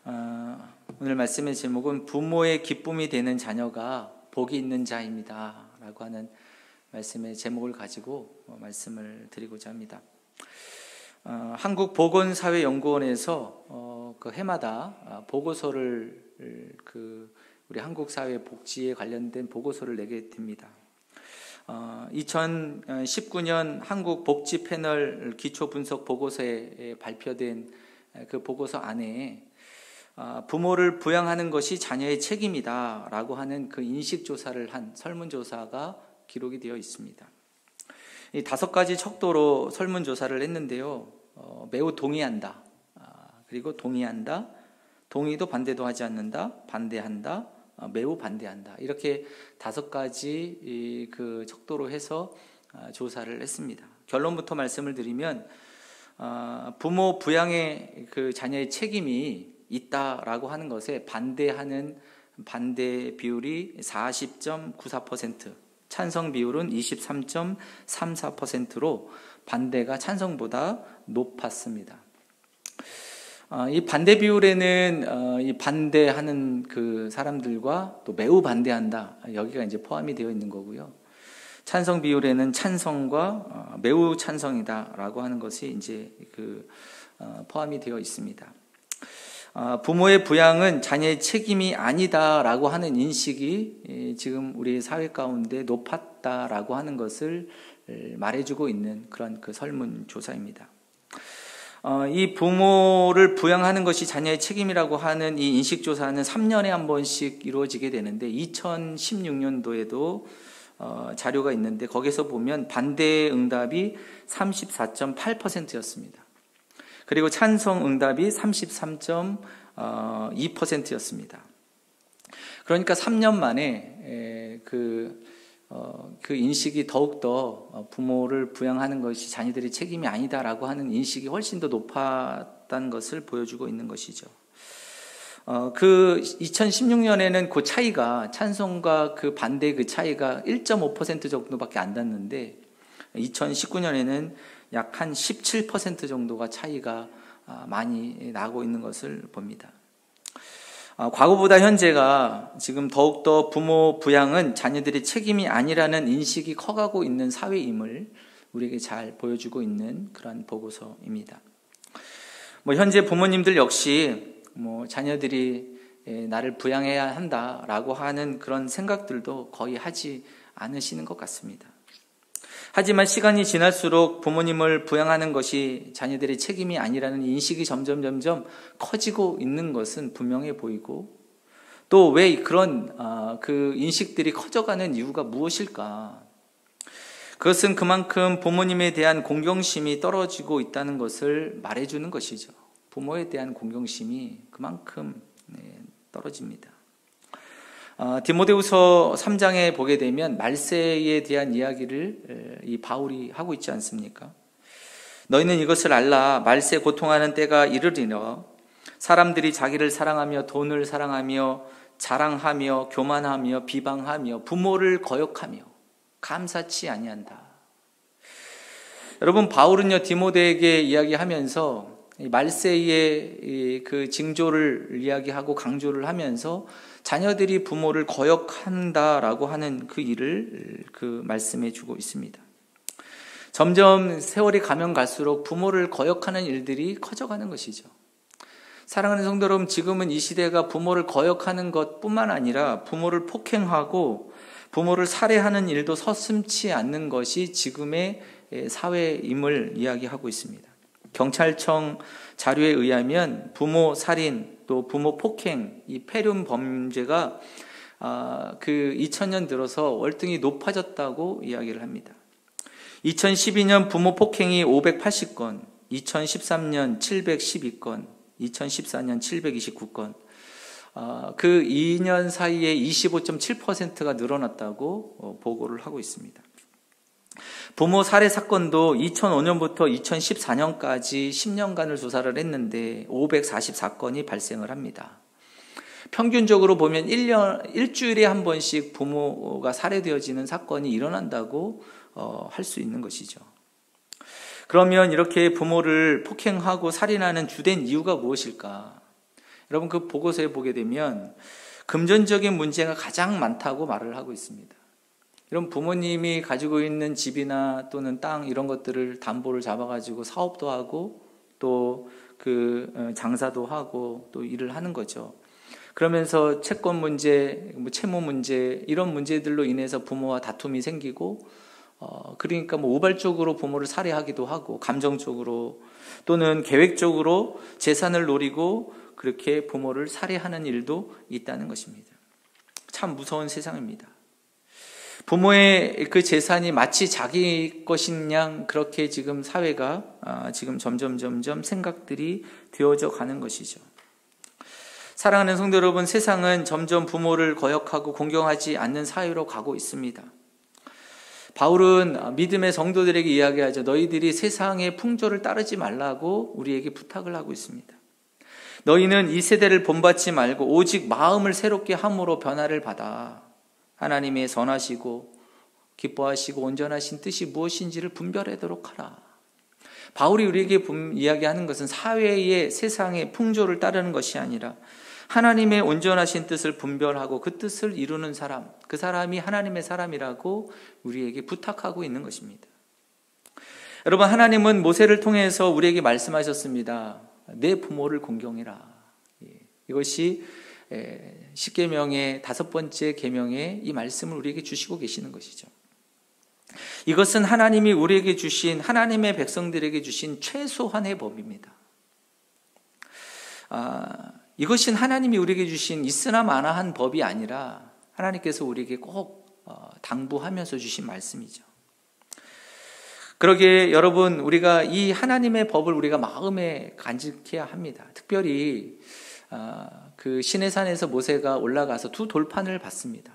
오늘 말씀의 제목은 부모의 기쁨이 되는 자녀가 복이 있는 자입니다 라고 하는 말씀의 제목을 가지고 말씀을 드리고자 합니다. 한국보건사회연구원에서 그 해마다 보고서를 우리 한국 사회 복지에 관련된 보고서를 내게 됩니다. 2019년 한국 복지 패널 기초 분석 보고서에 발표된 그 보고서 안에 부모를 부양하는 것이 자녀의 책임이다 라고 하는 그 인식조사를 한 설문조사가 기록이 되어 있습니다. 이 5가지 척도로 설문조사를 했는데요. 매우 동의한다, 그리고 동의한다, 동의도 반대도 하지 않는다, 반대한다, 매우 반대한다, 이렇게 5가지 그 척도로 해서 조사를 했습니다. 결론부터 말씀을 드리면 부모 부양의 그 자녀의 책임이 있다라고 하는 것에 반대하는 반대 비율이 40.94%, 찬성 비율은 23.34%로 반대가 찬성보다 높았습니다. 이 반대 비율에는 이 반대하는 그 사람들과 또 매우 반대한다, 여기가 이제 포함이 되어 있는 거고요. 찬성 비율에는 찬성과 매우 찬성이다라고 하는 것이 이제 포함이 되어 있습니다. 부모의 부양은 자녀의 책임이 아니다라고 하는 인식이 지금 우리 사회 가운데 높았다라고 하는 것을 말해주고 있는 그런 그 설문조사입니다. 이 부모를 부양하는 것이 자녀의 책임이라고 하는 이 인식조사는 3년에 한 번씩 이루어지게 되는데 2016년도에도 자료가 있는데 거기서 보면 반대 응답이 34.8%였습니다. 그리고 찬성 응답이 33.2%였습니다. 그러니까 3년 만에 그 인식이 더욱더 부모를 부양하는 것이 자녀들의 책임이 아니다라고 하는 인식이 훨씬 더 높았다는 것을 보여주고 있는 것이죠. 2016년에는 그 차이가, 찬성과 그 반대의 그 차이가 1.5% 정도밖에 안 났는데 2019년에는 약 한 17% 정도가 차이가 많이 나고 있는 것을 봅니다. 과거보다 현재가 지금 더욱더 부모 부양은 자녀들의 책임이 아니라는 인식이 커가고 있는 사회임을 우리에게 잘 보여주고 있는 그러한 보고서입니다. 현재 부모님들 역시 자녀들이 나를 부양해야 한다라고 하는 그런 생각들도 거의 하지 않으시는 것 같습니다. 하지만 시간이 지날수록 부모님을 부양하는 것이 자녀들의 책임이 아니라는 인식이 점점 커지고 있는 것은 분명해 보이고, 또 왜 그런 그 인식들이 커져가는 이유가 무엇일까? 그것은 그만큼 부모님에 대한 공경심이 떨어지고 있다는 것을 말해주는 것이죠. 부모에 대한 공경심이 그만큼 떨어집니다. 디모데후서 3장에 보게 되면 말세에 대한 이야기를 이 바울이 하고 있지 않습니까? 너희는 이것을 알라. 말세 고통하는 때가 이르리라. 사람들이 자기를 사랑하며 돈을 사랑하며 자랑하며 교만하며 비방하며 부모를 거역하며 감사치 아니한다. 여러분, 바울은요 디모데에게 이야기하면서 말세의 그 징조를 이야기하고 강조를 하면서 자녀들이 부모를 거역한다라고 하는 그 일을 말씀해 주고 있습니다. 점점 세월이 가면 갈수록 부모를 거역하는 일들이 커져가는 것이죠. 사랑하는 성도 여러분, 지금은 이 시대가 부모를 거역하는 것뿐만 아니라 부모를 폭행하고 부모를 살해하는 일도 서슴지 않는 것이 지금의 사회임을 이야기하고 있습니다. 경찰청 자료에 의하면 부모 살인 또 부모 폭행, 이 폐륜 범죄가 2000년 들어서 월등히 높아졌다고 이야기를 합니다. 2012년 부모 폭행이 580건, 2013년 712건, 2014년 729건, 그 2년 사이에 25.7%가 늘어났다고 보고를 하고 있습니다. 부모 살해 사건도 2005년부터 2014년까지 10년간을 조사를 했는데 544건이 발생을 합니다. 평균적으로 보면 일주일에 한 번씩 부모가 살해되어지는 사건이 일어난다고 할 수 있는 것이죠. 그러면 이렇게 부모를 폭행하고 살인하는 주된 이유가 무엇일까? 여러분 그 보고서에 보게 되면 금전적인 문제가 가장 많다고 말을 하고 있습니다. 이런 부모님이 가지고 있는 집이나 또는 땅 이런 것들을 담보를 잡아가지고 사업도 하고 또 그 장사도 하고 또 일을 하는 거죠. 그러면서 채권 문제, 채무 문제 이런 문제들로 인해서 부모와 다툼이 생기고 그러니까 우발적으로 부모를 살해하기도 하고 감정적으로 또는 계획적으로 재산을 노리고 그렇게 부모를 살해하는 일도 있다는 것입니다. 참 무서운 세상입니다. 부모의 그 재산이 마치 자기 것인 양 그렇게 지금 사회가 지금 점점 생각들이 되어져 가는 것이죠. 사랑하는 성도 여러분, 세상은 점점 부모를 거역하고 공경하지 않는 사회로 가고 있습니다. 바울은 믿음의 성도들에게 이야기하죠. 너희들이 세상의 풍조를 따르지 말라고 우리에게 부탁을 하고 있습니다. 너희는 이 세대를 본받지 말고 오직 마음을 새롭게 함으로 변화를 받아 하나님의 선하시고 기뻐하시고 온전하신 뜻이 무엇인지를 분별하도록 하라. 바울이 우리에게 이야기하는 것은 사회의 세상의 풍조를 따르는 것이 아니라 하나님의 온전하신 뜻을 분별하고 그 뜻을 이루는 사람, 그 사람이 하나님의 사람이라고 우리에게 부탁하고 있는 것입니다. 여러분, 하나님은 모세를 통해서 우리에게 말씀하셨습니다. 내 부모를 공경해라. 이것이 십계명의 5번째 계명에 이 말씀을 우리에게 주시고 계시는 것이죠. 이것은 하나님이 우리에게 주신, 하나님의 백성들에게 주신 최소한의 법입니다. 이것은 하나님이 우리에게 주신 있으나 마나한 법이 아니라 하나님께서 우리에게 꼭 당부하면서 주신 말씀이죠. 그러기에 여러분, 우리가 이 하나님의 법을 우리가 마음에 간직해야 합니다. 특별히 그 시내산에서 모세가 올라가서 2 돌판을 받습니다.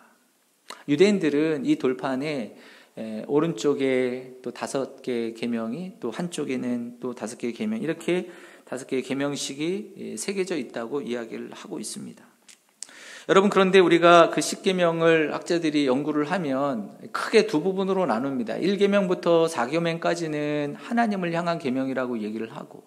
유대인들은 이 돌판에 오른쪽에 또 5개의 계명이, 또 한쪽에는 또 5개의 계명, 이렇게 5개의 계명식이 새겨져 있다고 이야기를 하고 있습니다. 여러분, 그런데 우리가 그 10계명을 학자들이 연구를 하면 크게 2 부분으로 나눕니다. 1계명부터 4계명까지는 하나님을 향한 계명이라고 얘기를 하고,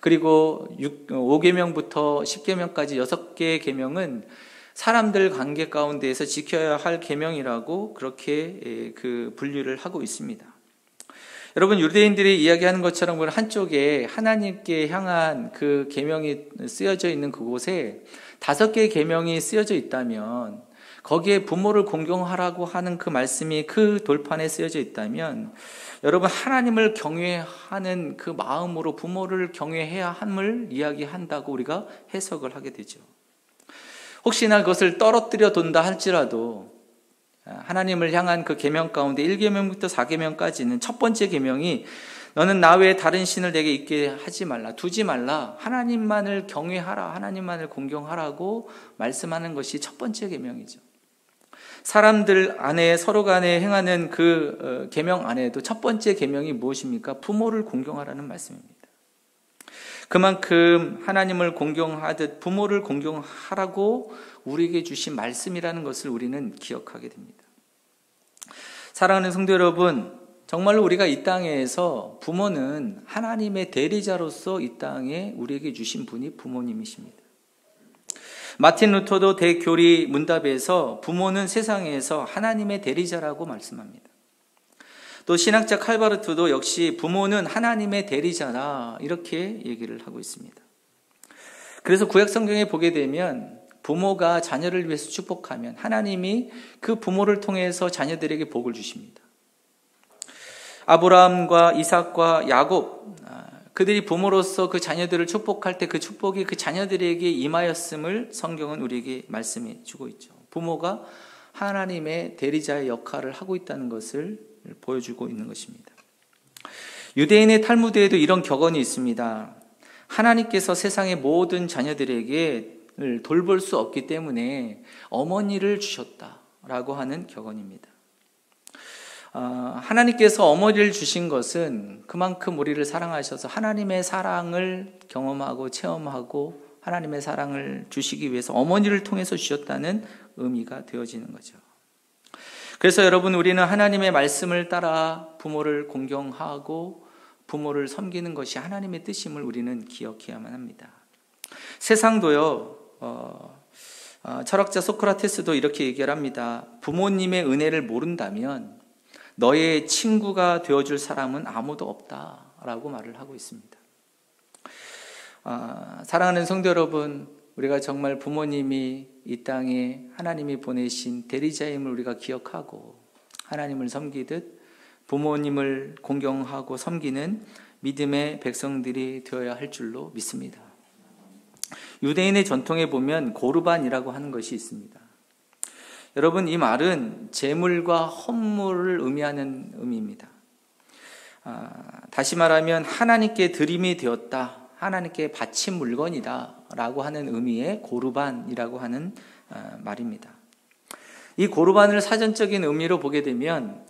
그리고 5계명부터 10계명까지 6개의 계명은 사람들 관계 가운데에서 지켜야 할 계명이라고 그렇게 그 분류를 하고 있습니다. 여러분, 유대인들이 이야기하는 것처럼 한쪽에 하나님께 향한 그 계명이 쓰여져 있는 그곳에 5개의 계명이 쓰여져 있다면, 거기에 부모를 공경하라고 하는 그 말씀이 그 돌판에 쓰여져 있다면, 여러분, 하나님을 경외하는 그 마음으로 부모를 경외해야 함을 이야기한다고 우리가 해석을 하게 되죠. 혹시나 그것을 떨어뜨려 둔다 할지라도 하나님을 향한 그 계명 가운데 1계명부터 4계명까지는 첫 번째 계명이 너는 나 외에 다른 신을 내게 있게 하지 말라, 두지 말라, 하나님만을 경외하라, 하나님만을 공경하라고 말씀하는 것이 첫 번째 계명이죠. 사람들 안에 서로 간에 행하는 그 계명 안에도 첫 번째 계명이 무엇입니까? 부모를 공경하라는 말씀입니다. 그만큼 하나님을 공경하듯 부모를 공경하라고 우리에게 주신 말씀이라는 것을 우리는 기억하게 됩니다. 사랑하는 성도 여러분, 정말로 우리가 이 땅에서 부모는 하나님의 대리자로서 이 땅에 우리에게 주신 분이 부모님이십니다. 마틴 루터도 대교리 문답에서 부모는 세상에서 하나님의 대리자라고 말씀합니다. 또 신학자 칼바르트도 역시 부모는 하나님의 대리자라 이렇게 얘기를 하고 있습니다. 그래서 구약 성경에 보게 되면 부모가 자녀를 위해서 축복하면 하나님이 그 부모를 통해서 자녀들에게 복을 주십니다. 아브라함과 이삭과 야곱, 그들이 부모로서 그 자녀들을 축복할 때 그 축복이 그 자녀들에게 임하였음을 성경은 우리에게 말씀해 주고 있죠. 부모가 하나님의 대리자의 역할을 하고 있다는 것을 보여주고 있는 것입니다. 유대인의 탈무드에도 이런 격언이 있습니다. 하나님께서 세상의 모든 자녀들에게 돌볼 수 없기 때문에 어머니를 주셨다라고 하는 격언입니다. 하나님께서 어머니를 주신 것은 그만큼 우리를 사랑하셔서 하나님의 사랑을 경험하고 체험하고 하나님의 사랑을 주시기 위해서 어머니를 통해서 주셨다는 의미가 되어지는 거죠. 그래서 여러분, 우리는 하나님의 말씀을 따라 부모를 공경하고 부모를 섬기는 것이 하나님의 뜻임을 우리는 기억해야만 합니다. 세상도요, 철학자 소크라테스도 이렇게 얘기를 합니다. 부모님의 은혜를 모른다면 너의 친구가 되어줄 사람은 아무도 없다라고 말을 하고 있습니다. 사랑하는 성도 여러분, 우리가 정말 부모님이 이 땅에 하나님이 보내신 대리자임을 우리가 기억하고 하나님을 섬기듯 부모님을 공경하고 섬기는 믿음의 백성들이 되어야 할 줄로 믿습니다. 유대인의 전통에 보면 고르반이라고 하는 것이 있습니다. 여러분, 이 말은 재물과 헌물을 의미하는 의미입니다. 다시 말하면 하나님께 드림이 되었다, 하나님께 바친 물건이다 라고 하는 의미의 고르반이라고 하는 말입니다. 이 고르반을 사전적인 의미로 보게 되면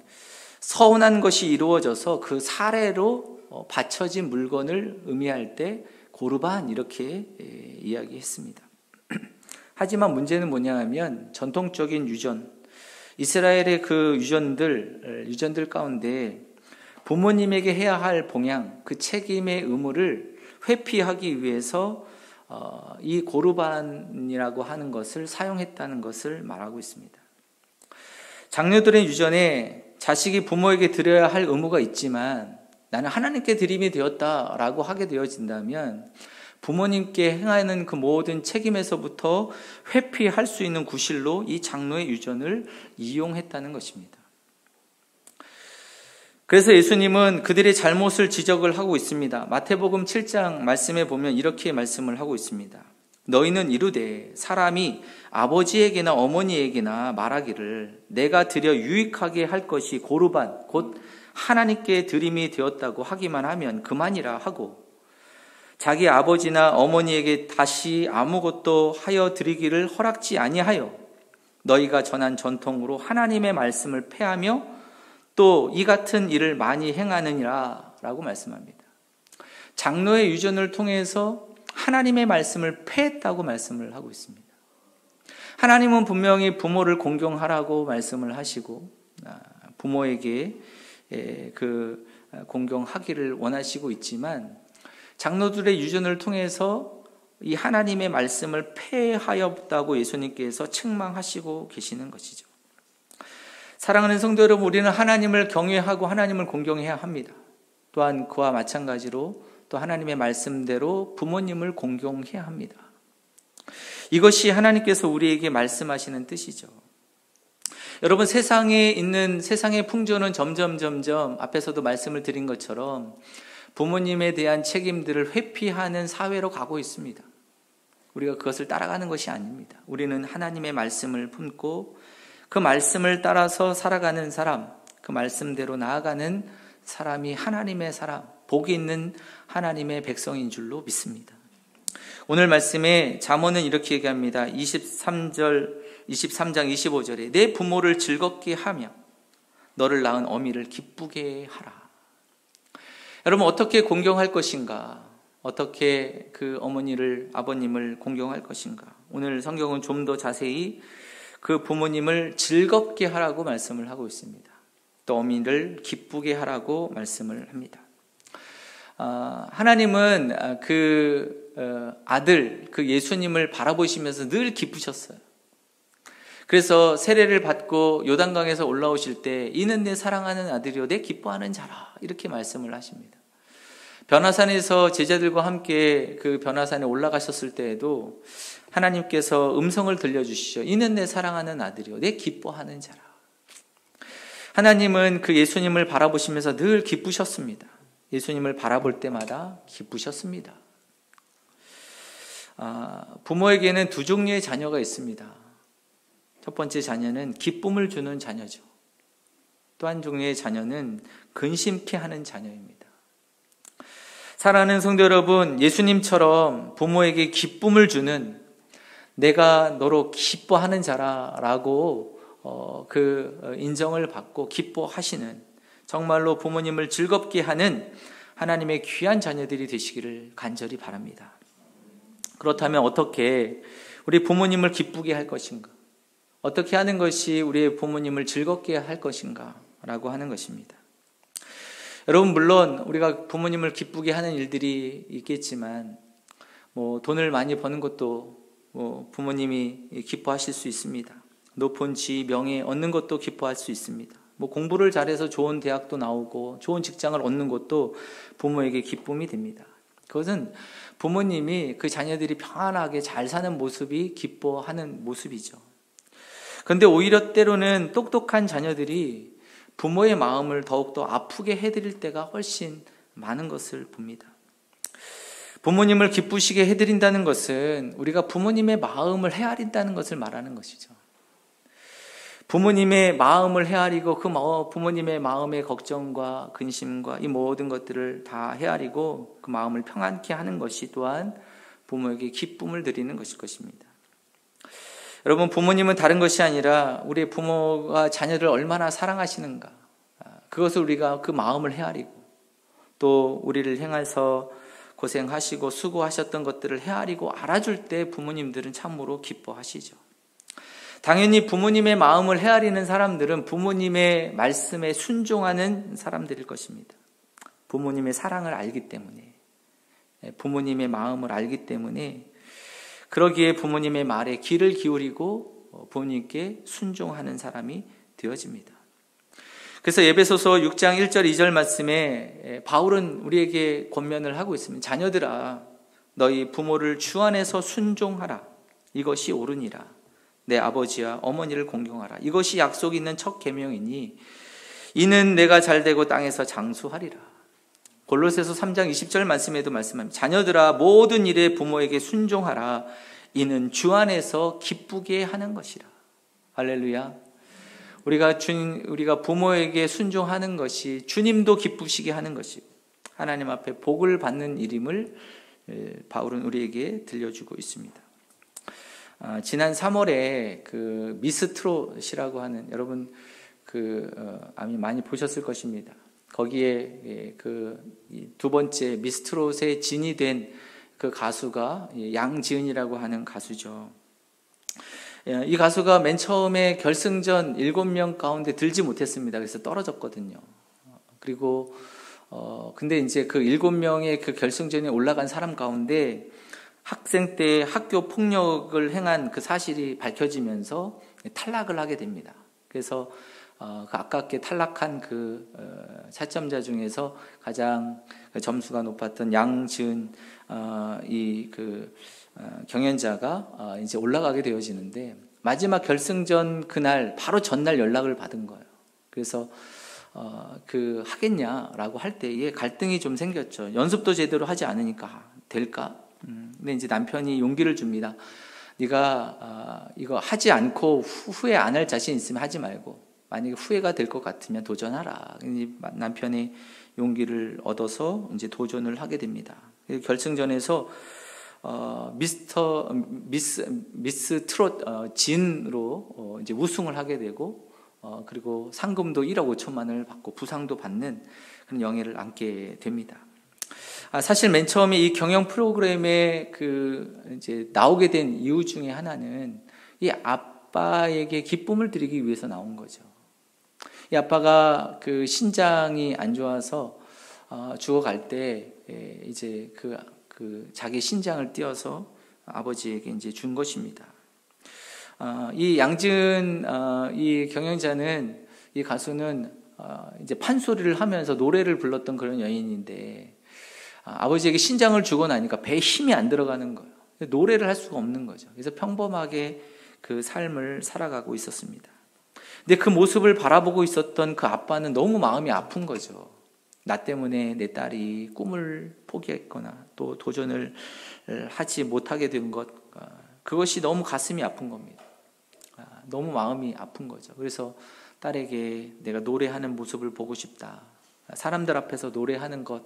서운한 것이 이루어져서 그 사례로 바쳐진 물건을 의미할 때 고르반 이렇게 이야기했습니다. 하지만 문제는 뭐냐 하면 전통적인 유전, 이스라엘의 그 유전들 가운데 부모님에게 해야 할 봉양, 그 책임의 의무를 회피하기 위해서 이 고르반이라고 하는 것을 사용했다는 것을 말하고 있습니다. 장로들의 유전에 자식이 부모에게 드려야 할 의무가 있지만 나는 하나님께 드림이 되었다라고 하게 되어진다면 부모님께 행하는 그 모든 책임에서부터 회피할 수 있는 구실로 이 장로의 유전을 이용했다는 것입니다. 그래서 예수님은 그들의 잘못을 지적을 하고 있습니다. 마태복음 7장 말씀에 보면 이렇게 말씀을 하고 있습니다. 너희는 이르되 사람이 아버지에게나 어머니에게나 말하기를 내가 드려 유익하게 할 것이 고르반 곧 하나님께 드림이 되었다고 하기만 하면 그만이라 하고 자기 아버지나 어머니에게 다시 아무것도 하여 드리기를 허락지 아니하여 너희가 전한 전통으로 하나님의 말씀을 폐하며 또 이 같은 일을 많이 행하느니라 라고 말씀합니다. 장로의 유전을 통해서 하나님의 말씀을 폐했다고 말씀을 하고 있습니다. 하나님은 분명히 부모를 공경하라고 말씀을 하시고 부모에게 그 공경하기를 원하시고 있지만 장로들의 유전을 통해서 이 하나님의 말씀을 폐하였다고 예수님께서 책망하시고 계시는 것이죠. 사랑하는 성도 여러분, 우리는 하나님을 경외하고 하나님을 공경해야 합니다. 또한 그와 마찬가지로 또 하나님의 말씀대로 부모님을 공경해야 합니다. 이것이 하나님께서 우리에게 말씀하시는 뜻이죠. 여러분, 세상에 있는 세상의 풍조는 점점 앞에서도 말씀을 드린 것처럼 부모님에 대한 책임들을 회피하는 사회로 가고 있습니다. 우리가 그것을 따라가는 것이 아닙니다. 우리는 하나님의 말씀을 품고 그 말씀을 따라서 살아가는 사람, 그 말씀대로 나아가는 사람이 하나님의 사람, 복이 있는 하나님의 백성인 줄로 믿습니다. 오늘 말씀에 잠언은 이렇게 얘기합니다. 23장 25절에 내 부모를 즐겁게 하며 너를 낳은 어미를 기쁘게 하라. 여러분, 어떻게 공경할 것인가? 어떻게 그 어머니를, 아버님을 공경할 것인가? 오늘 성경은 좀 더 자세히 그 부모님을 즐겁게 하라고 말씀을 하고 있습니다. 또 어미를 기쁘게 하라고 말씀을 합니다. 하나님은 그 아들, 그 예수님을 바라보시면서 늘 기쁘셨어요. 그래서 세례를 받고 요단강에서 올라오실 때 이는 내 사랑하는 아들이요 내 기뻐하는 자라 이렇게 말씀을 하십니다. 변화산에서 제자들과 함께 그 변화산에 올라가셨을 때에도 하나님께서 음성을 들려주시죠. 이는 내 사랑하는 아들이요 내 기뻐하는 자라. 하나님은 그 예수님을 바라보시면서 늘 기쁘셨습니다. 예수님을 바라볼 때마다 기쁘셨습니다. 부모에게는 두 종류의 자녀가 있습니다. 첫 번째 자녀는 기쁨을 주는 자녀죠. 또 한 종류의 자녀는 근심케 하는 자녀입니다. 사랑하는 성도 여러분, 예수님처럼 부모에게 기쁨을 주는 내가 너로 기뻐하는 자라라고 그 인정을 받고 기뻐하시는 정말로 부모님을 즐겁게 하는 하나님의 귀한 자녀들이 되시기를 간절히 바랍니다. 그렇다면 어떻게 우리 부모님을 기쁘게 할 것인가? 어떻게 하는 것이 우리의 부모님을 즐겁게 할 것인가? 라고 하는 것입니다. 여러분, 물론 우리가 부모님을 기쁘게 하는 일들이 있겠지만 돈을 많이 버는 것도 부모님이 기뻐하실 수 있습니다. 높은 지위, 명예 얻는 것도 기뻐할 수 있습니다. 공부를 잘해서 좋은 대학도 나오고 좋은 직장을 얻는 것도 부모에게 기쁨이 됩니다. 그것은 부모님이 그 자녀들이 평안하게 잘 사는 모습이 기뻐하는 모습이죠. 그런데 오히려 때로는 똑똑한 자녀들이 부모의 마음을 더욱더 아프게 해드릴 때가 훨씬 많은 것을 봅니다. 부모님을 기쁘시게 해드린다는 것은 우리가 부모님의 마음을 헤아린다는 것을 말하는 것이죠. 부모님의 마음을 헤아리고 그 부모님의 마음의 걱정과 근심과 이 모든 것들을 다 헤아리고 그 마음을 평안케 하는 것이 또한 부모에게 기쁨을 드리는 것일 것입니다. 여러분, 부모님은 다른 것이 아니라 우리의 부모가 자녀를 얼마나 사랑하시는가, 그것을 우리가 그 마음을 헤아리고 또 우리를 향해서 고생하시고 수고하셨던 것들을 헤아리고 알아줄 때 부모님들은 참으로 기뻐하시죠. 당연히 부모님의 마음을 헤아리는 사람들은 부모님의 말씀에 순종하는 사람들일 것입니다. 부모님의 사랑을 알기 때문에, 부모님의 마음을 알기 때문에, 그러기에 부모님의 말에 귀를 기울이고 부모님께 순종하는 사람이 되어집니다. 그래서 에베소서 6장 1절 2절 말씀에 바울은 우리에게 권면을 하고 있습니다. 자녀들아, 너희 부모를 주 안에서 순종하라. 이것이 옳으니라. 내 아버지와 어머니를 공경하라. 이것이 약속 있는 첫 계명이니 이는 내가 잘되고 땅에서 장수하리라. 골로새서 3장 20절 말씀에도 말씀합니다. 자녀들아, 모든 일에 부모에게 순종하라. 이는 주 안에서 기쁘게 하는 것이라. 할렐루야. 우리가 부모에게 순종하는 것이 주님도 기쁘시게 하는 것이고 하나님 앞에 복을 받는 일임을 바울은 우리에게 들려주고 있습니다. 지난 3월에 그 미스트롯이라고 하는, 여러분 아마 많이 보셨을 것입니다. 거기에 두 번째 미스트롯에 진이 된 그 가수가 양지은이라고 하는 가수죠. 이 가수가 맨 처음에 결승전 7명 가운데 들지 못했습니다. 그래서 떨어졌거든요. 그리고 근데 이제 그 7명의 그 결승전에 올라간 사람 가운데 학생 때 학교 폭력을 행한 그 사실이 밝혀지면서 탈락을 하게 됩니다. 그래서 그 아깝게 탈락한 그 차점자 중에서 가장 점수가 높았던 양지은 경연자가 이제 올라가게 되어지는데 마지막 결승전 그날 바로 전날 연락을 받은 거예요. 그래서 하겠냐라고 할 때에 갈등이 좀 생겼죠. 연습도 제대로 하지 않으니까 될까? 근데 이제 남편이 용기를 줍니다. 네가 이거 하지 않고 후회 안 할 자신 있으면 하지 말고 만약에 후회가 될 것 같으면 도전하라. 남편의 용기를 얻어서 이제 도전을 하게 됩니다. 결승전에서 미스 트롯 진으로 이제 우승을 하게 되고 그리고 상금도 1억 5천만 원을 받고 부상도 받는 그런 영예를 안게 됩니다. 사실 맨 처음에 이 경영 프로그램에 이제 나오게 된 이유 중에 하나는 이 아빠에게 기쁨을 드리기 위해서 나온 거죠. 이 아빠가 그 신장이 안 좋아서 죽어갈 때 이제 자기 신장을 띄어서 아버지에게 이제 준 것입니다. 이 양지은 이 경영자는, 이 가수는 이제 판소리를 하면서 노래를 불렀던 그런 여인인데 아버지에게 신장을 주고 나니까 배에 힘이 안 들어가는 거예요. 노래를 할 수가 없는 거죠. 그래서 평범하게 그 삶을 살아가고 있었습니다. 근데 그 모습을 바라보고 있었던 그 아빠는 너무 마음이 아픈 거죠. 나 때문에 내 딸이 꿈을 포기했거나 또 도전을 하지 못하게 된 것, 그것이 너무 가슴이 아픈 겁니다. 너무 마음이 아픈 거죠. 그래서 딸에게 내가 노래하는 모습을 보고 싶다. 사람들 앞에서 노래하는 것,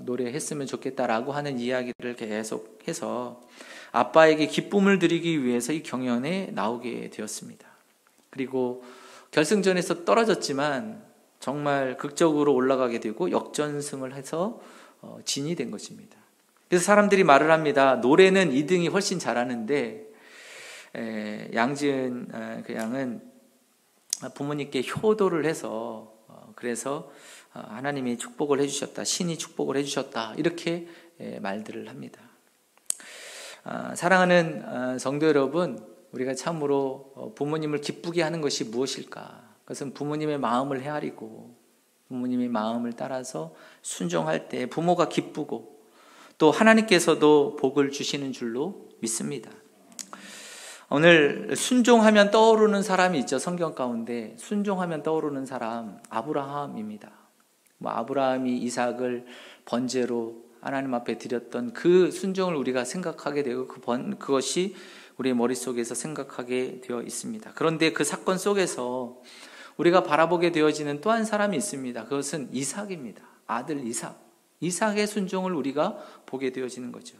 노래했으면 좋겠다라고 하는 이야기를 계속해서 아빠에게 기쁨을 드리기 위해서 이 경연에 나오게 되었습니다. 그리고 결승전에서 떨어졌지만 정말 극적으로 올라가게 되고 역전승을 해서 진이 된 것입니다. 그래서 사람들이 말을 합니다. 노래는 2등이 훨씬 잘하는데 양지은 그 양은 부모님께 효도를 해서 그래서 하나님이 축복을 해주셨다, 신이 축복을 해주셨다, 이렇게 말들을 합니다. 사랑하는 성도 여러분, 우리가 참으로 부모님을 기쁘게 하는 것이 무엇일까? 그것은 부모님의 마음을 헤아리고 부모님의 마음을 따라서 순종할 때 부모가 기쁘고 또 하나님께서도 복을 주시는 줄로 믿습니다. 오늘 순종하면 떠오르는 사람이 있죠. 성경 가운데 순종하면 떠오르는 사람 아브라함입니다. 아브라함이 이삭을 번제로 하나님 앞에 드렸던 그 순종을 우리가 생각하게 되고 그것이 우리의 머릿속에서 생각하게 되어 있습니다. 그런데 그 사건 속에서 우리가 바라보게 되어지는 또 한 사람이 있습니다. 그것은 이삭입니다. 아들 이삭. 이삭의 순종을 우리가 보게 되어지는 거죠.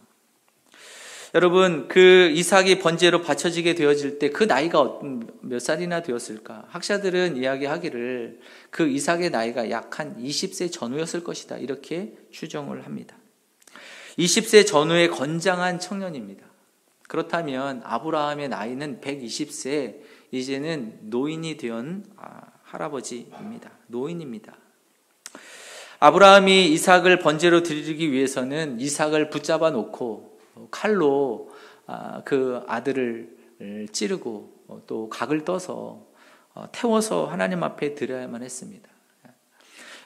여러분, 그 이삭이 번제로 바쳐지게 되어질 때 그 나이가 몇 살이나 되었을까? 학자들은 이야기하기를 그 이삭의 나이가 약 한 20세 전후였을 것이다. 이렇게 추정을 합니다. 20세 전후의 건장한 청년입니다. 그렇다면 아브라함의 나이는 120세, 이제는 노인이 된 할아버지입니다. 노인입니다. 아브라함이 이삭을 번제로 드리기 위해서는 이삭을 붙잡아 놓고 칼로 그 아들을 찌르고 또 각을 떠서 태워서 하나님 앞에 드려야만 했습니다.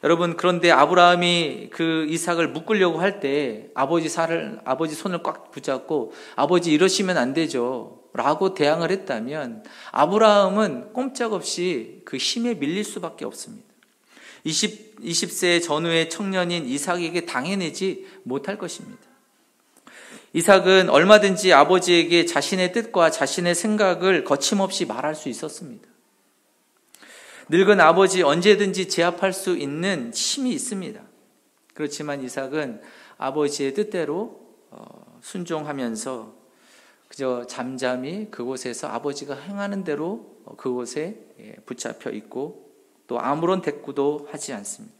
여러분, 그런데 아브라함이 그 이삭을 묶으려고 할 때 아버지 손을 꽉 붙잡고 아버지 이러시면 안 되죠 라고 대항을 했다면 아브라함은 꼼짝없이 그 힘에 밀릴 수밖에 없습니다. 20세 전후의 청년인 이삭에게 당해내지 못할 것입니다. 이삭은 얼마든지 아버지에게 자신의 뜻과 자신의 생각을 거침없이 말할 수 있었습니다. 늙은 아버지 언제든지 제압할 수 있는 힘이 있습니다. 그렇지만 이삭은 아버지의 뜻대로 순종하면서 그저 잠잠히 그곳에서 아버지가 행하는 대로 그곳에 붙잡혀 있고 또 아무런 대꾸도 하지 않습니다.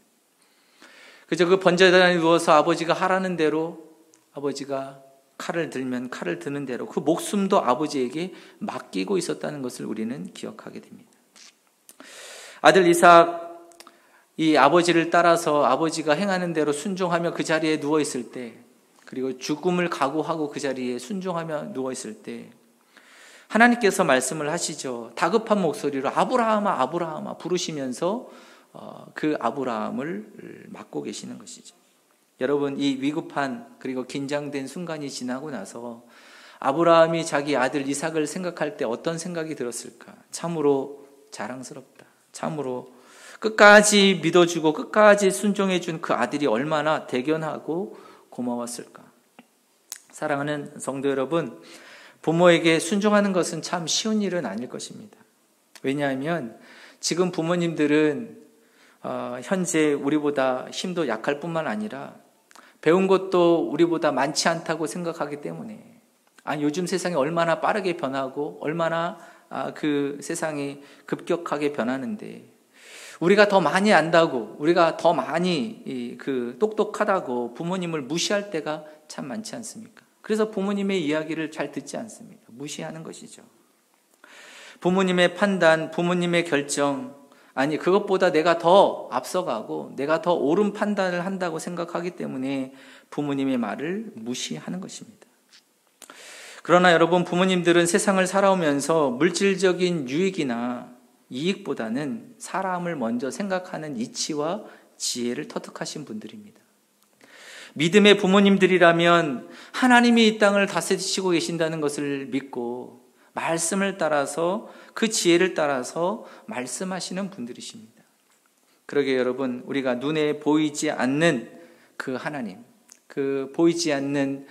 그저 그 번제단에 누워서 아버지가 하라는 대로 아버지가 칼을 들면 칼을 드는 대로 그 목숨도 아버지에게 맡기고 있었다는 것을 우리는 기억하게 됩니다. 아들 이삭, 이 아버지를 따라서 아버지가 행하는 대로 순종하며 그 자리에 누워있을 때, 그리고 죽음을 각오하고 그 자리에 순종하며 누워있을 때 하나님께서 말씀을 하시죠. 다급한 목소리로 아브라함아 아브라함아 부르시면서 그 아브라함을 맡고 계시는 것이죠. 여러분, 이 위급한 그리고 긴장된 순간이 지나고 나서 아브라함이 자기 아들 이삭을 생각할 때 어떤 생각이 들었을까? 참으로 자랑스럽다. 참으로 끝까지 믿어주고 끝까지 순종해준 그 아들이 얼마나 대견하고 고마웠을까? 사랑하는 성도 여러분, 부모에게 순종하는 것은 참 쉬운 일은 아닐 것입니다. 왜냐하면 지금 부모님들은 현재 우리보다 힘도 약할 뿐만 아니라 배운 것도 우리보다 많지 않다고 생각하기 때문에 요즘 세상이 얼마나 빠르게 변하고 얼마나 그 세상이 급격하게 변하는데 우리가 더 많이 안다고 우리가 더 많이 똑똑하다고 부모님을 무시할 때가 참 많지 않습니까? 그래서 부모님의 이야기를 잘 듣지 않습니다. 무시하는 것이죠. 부모님의 판단, 부모님의 결정, 그것보다 내가 더 앞서가고 내가 더 옳은 판단을 한다고 생각하기 때문에 부모님의 말을 무시하는 것입니다. 그러나 여러분, 부모님들은 세상을 살아오면서 물질적인 유익이나 이익보다는 사람을 먼저 생각하는 이치와 지혜를 터득하신 분들입니다. 믿음의 부모님들이라면 하나님이 이 땅을 다스리시고 계신다는 것을 믿고 말씀을 따라서 그 지혜를 따라서 말씀하시는 분들이십니다. 그러게 여러분, 우리가 눈에 보이지 않는 그 하나님, 그 보이지 않는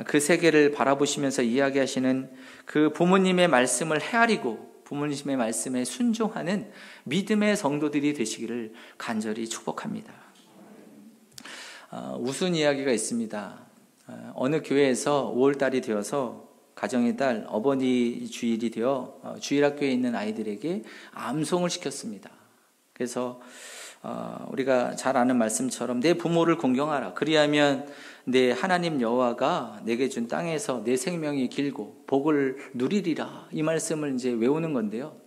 그 세계를 바라보시면서 이야기하시는 그 부모님의 말씀을 헤아리고 부모님의 말씀에 순종하는 믿음의 성도들이 되시기를 간절히 축복합니다. 웃은 이야기가 있습니다. 어느 교회에서 5월달이 되어서 가정의 달 어버이 주일이 되어 주일학교에 있는 아이들에게 암송을 시켰습니다. 그래서 우리가 잘 아는 말씀처럼 내 부모를 공경하라. 그리하면 내 하나님 여호와가 내게 준 땅에서 내 생명이 길고 복을 누리리라. 이 말씀을 이제 외우는 건데요.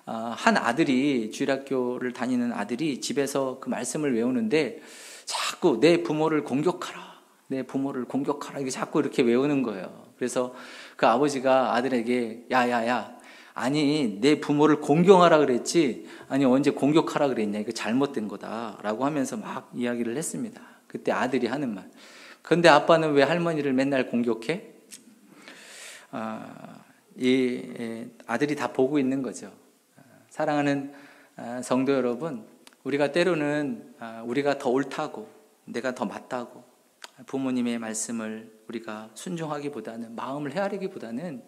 한 아들이 주일학교를 다니는 아들이 집에서 그 말씀을 외우는데 자꾸 내 부모를 공격하라. 내 부모를 공격하라. 이게 자꾸 이렇게 외우는 거예요. 그래서 그 아버지가 아들에게 야야야, 아니 내 부모를 공경하라 그랬지, 아니 언제 공격하라 그랬냐, 이거 잘못된 거다라고 하면서 막 이야기를 했습니다. 그때 아들이 하는 말, 그런데 아빠는 왜 할머니를 맨날 공격해? 이 아들이 다 보고 있는 거죠. 사랑하는 성도 여러분, 우리가 때로는 우리가 더 옳다고, 내가 더 맞다고 부모님의 말씀을 우리가 순종하기보다는, 마음을 헤아리기보다는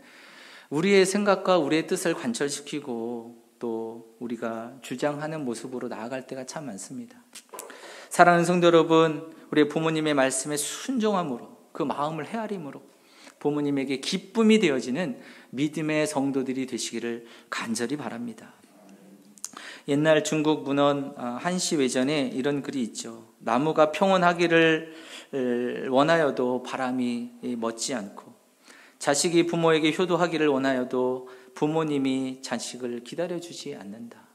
우리의 생각과 우리의 뜻을 관철시키고 또 우리가 주장하는 모습으로 나아갈 때가 참 많습니다. 사랑하는 성도 여러분, 우리 부모님의 말씀에 순종함으로, 그 마음을 헤아림으로 부모님에게 기쁨이 되어지는 믿음의 성도들이 되시기를 간절히 바랍니다. 옛날 중국 문헌 한시 외전에 이런 글이 있죠. 나무가 평온하기를 원하여도 바람이 멋지 않고, 자식이 부모에게 효도하기를 원하여도 부모님이 자식을 기다려주지 않는다.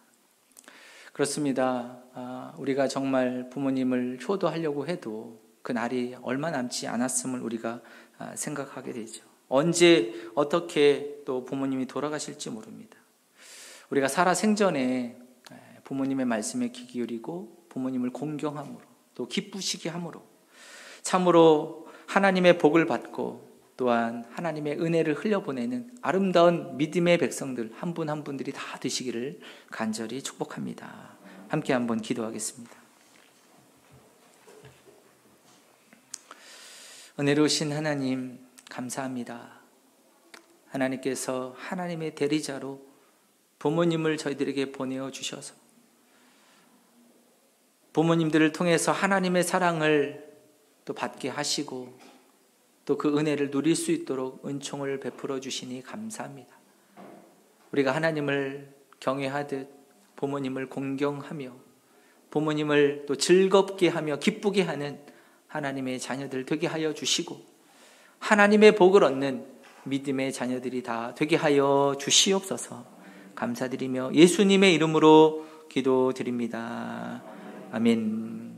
그렇습니다. 우리가 정말 부모님을 효도하려고 해도 그 날이 얼마 남지 않았음을 우리가 생각하게 되죠. 언제 어떻게 또 부모님이 돌아가실지 모릅니다. 우리가 살아 생전에 부모님의 말씀에 귀 기울이고 부모님을 공경함으로 또 기쁘시게 함으로 참으로 하나님의 복을 받고 또한 하나님의 은혜를 흘려보내는 아름다운 믿음의 백성들 한 분 한 분들이 다 되시기를 간절히 축복합니다. 함께 한번 기도하겠습니다. 은혜로우신 하나님, 감사합니다. 하나님께서 하나님의 대리자로 부모님을 저희들에게 보내어 주셔서 부모님들을 통해서 하나님의 사랑을 또 받게 하시고 또 그 은혜를 누릴 수 있도록 은총을 베풀어 주시니 감사합니다. 우리가 하나님을 경외하듯 부모님을 공경하며 부모님을 또 즐겁게 하며 기쁘게 하는 하나님의 자녀들 되게 하여 주시고 하나님의 복을 얻는 믿음의 자녀들이 다 되게 하여 주시옵소서. 감사드리며 예수님의 이름으로 기도드립니다. 아멘.